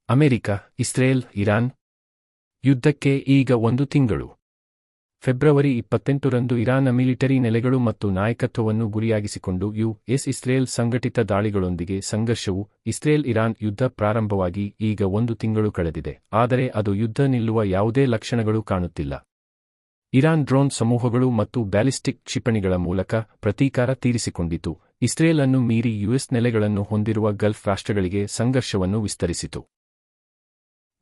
America, Israel, Iran ಯುದ್ಧಕ್ಕೆ ಈಗ 1 ತಿಂಗಳು. ಫೆಬ್ರವರಿ 28ರಂದು ಇರಾನ್ನ ಮಿಲಿಟರಿ ನೆಲೆಗಳು ಮತ್ತು ನಾಯಕತ್ವವನ್ನು ಗುರಿಯಾಗಿಸಿಕೊಂಡು ಯುಎಸ್ ಇಸ್ರೇಲ್ ಸಂಘಟಿತ ದಾಳಿಗಳೊಂದಿಗೆ ಸಂಘರ್ಷವು ಇಸ್ರೇಲ್-ಇರಾನ್ ಯುದ್ಧ ಪ್ರಾರಂಭವಾಗಿ ಈಗ 1 ತಿಂಗಳು ಕಳೆದಿದೆ, ಆದರೆ ಅದು ಯುದ್ಧ ನಿಲ್ಲುವ ಯಾವುದೇ ಲಕ್ಷಣಗಳು ಕಾಣುತ್ತಿಲ್ಲ. ಇರಾನ್ ಡ್ರೋನ್ ಸಮೂಹಗಳು ಮತ್ತು ಬ್ಯಾಲಿಸ್ಟಿಕ್ ಕ್ಷಿಪಣಿಗಳ ಮೂಲಕ ಪ್ರತೀಕಾರ ತೀರಿಸಿಕೊಂಡಿತು, ಇಸ್ರೇಲ್ ಅನ್ನು ಮೀರಿ ಯುಎಸ್ ನೆಲೆಗಳನ್ನು ಹೊಂದಿರುವ ಗಲ್ಫ್ ರಾಷ್ಟ್ರಗಳಿಗೆ ಸಂಘರ್ಷವನ್ನು ವಿಸ್ತರಿಸಿತು.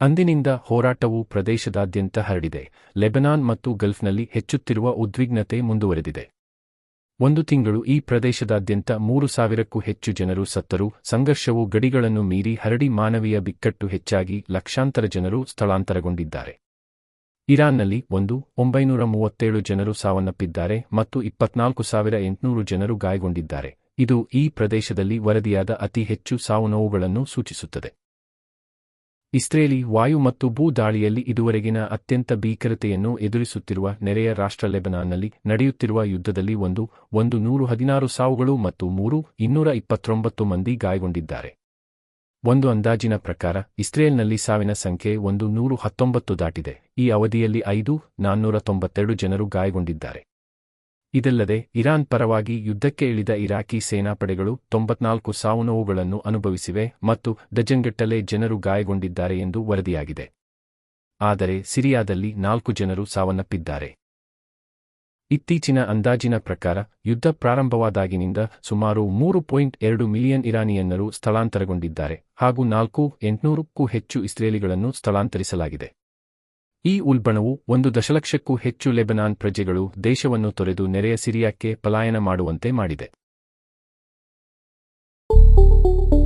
ಅಂದಿನಿಂದ ಹೋರಾಟವು ಪ್ರದೇಶದಾದ್ಯಂತ ಹರಡಿದೆ, ಲೆಬನಾನ್ ಮತ್ತು ಗಲ್ಫ್ನಲ್ಲಿ ಹೆಚ್ಚುತ್ತಿರುವ ಉದ್ವಿಗ್ನತೆ ಮುಂದುವರೆದಿದೆ. 1 ತಿಂಗಳು ಈ ಪ್ರದೇಶದಾದ್ಯಂತ 3,000ಕ್ಕೂ ಹೆಚ್ಚು ಜನರು ಸತ್ತರು, ಸಂಘರ್ಷವು ಗಡಿಗಳನ್ನು ಮೀರಿ ಹರಡಿ ಮಾನವೀಯ ಬಿಕ್ಕಟ್ಟು ಹೆಚ್ಚಾಗಿ ಲಕ್ಷಾಂತರ ಜನರು ಸ್ಥಳಾಂತರಗೊಂಡಿದ್ದಾರೆ. ಇರಾನ್ನಲ್ಲಿ 937 ಜನರು ಸಾವನ್ನಪ್ಪಿದ್ದಾರೆ ಮತ್ತು 24,800 ಜನರು ಗಾಯಗೊಂಡಿದ್ದಾರೆ, ಇದು ಈ ಪ್ರದೇಶದಲ್ಲಿ ವರದಿಯಾದ ಅತಿ ಹೆಚ್ಚು ಸಾವುನೋವುಗಳನ್ನು ಸೂಚಿಸುತ್ತದೆ. ಇಸ್ರೇಲಿ ವಾಯು ಮತ್ತು ಭೂ ದಾಳಿಯಲ್ಲಿ ಇದುವರೆಗಿನ ಅತ್ಯಂತ ಭೀಕರತೆಯನ್ನು ಎದುರಿಸುತ್ತಿರುವ ನೆರೆಯ ರಾಷ್ಟ್ರ ಲೆಬನಾನ್ನಲ್ಲಿ ನಡೆಯುತ್ತಿರುವ ಯುದ್ಧದಲ್ಲಿ 116 ಸಾವುಗಳು ಮತ್ತು 229 ಮಂದಿ ಗಾಯಗೊಂಡಿದ್ದಾರೆ. ಒಂದು ಅಂದಾಜಿನ ಪ್ರಕಾರ ಇಸ್ರೇಲ್ನಲ್ಲಿ ಸಾವಿನ ಸಂಖ್ಯೆ 119 ದಾಟಿದೆ, ಈ ಅವಧಿಯಲ್ಲಿ 5,492 ಜನರು ಗಾಯಗೊಂಡಿದ್ದಾರೆ. ಇದಲ್ಲದೆ ಇರಾನ್ ಪರವಾಗಿ ಯುದ್ಧಕ್ಕೆ ಇಳಿದ ಇರಾಕಿ ಸೇನಾಪಡೆಗಳು 94 ಸಾವುನೋವುಗಳನ್ನು ಅನುಭವಿಸಿವೆ ಮತ್ತು ಡಜನ್ಗಟ್ಟಲೆ ಜನರು ಗಾಯಗೊಂಡಿದ್ದಾರೆ ಎಂದು ವರದಿಯಾಗಿದೆ. ಆದರೆ ಸಿರಿಯಾದಲ್ಲಿ 4 ಜನರು ಸಾವನ್ನಪ್ಪಿದ್ದಾರೆ. ಇತ್ತೀಚಿನ ಅಂದಾಜಿನ ಪ್ರಕಾರ ಯುದ್ಧ ಪ್ರಾರಂಭವಾದಾಗಿನಿಂದ ಸುಮಾರು 3.2 ಮಿಲಿಯನ್ ಇರಾನಿಯನ್ನರು ಸ್ಥಳಾಂತರಗೊಂಡಿದ್ದಾರೆ ಹಾಗೂ 4,800ಕ್ಕೂ ಹೆಚ್ಚು ಇಸ್ರೇಲಿಗಳನ್ನು ಸ್ಥಳಾಂತರಿಸಲಾಗಿದೆ. ಈ ಉಲ್ಬಣವು 1 ದಶಲಕ್ಷಕ್ಕೂ ಹೆಚ್ಚು ಲೆಬನಾನ್ ಪ್ರಜೆಗಳು ದೇಶವನ್ನು ತೊರೆದು ನೆರೆಯ ಸಿರಿಯಾಕ್ಕೆ ಪಲಾಯನ ಮಾಡುವಂತೆ ಮಾಡಿದೆ.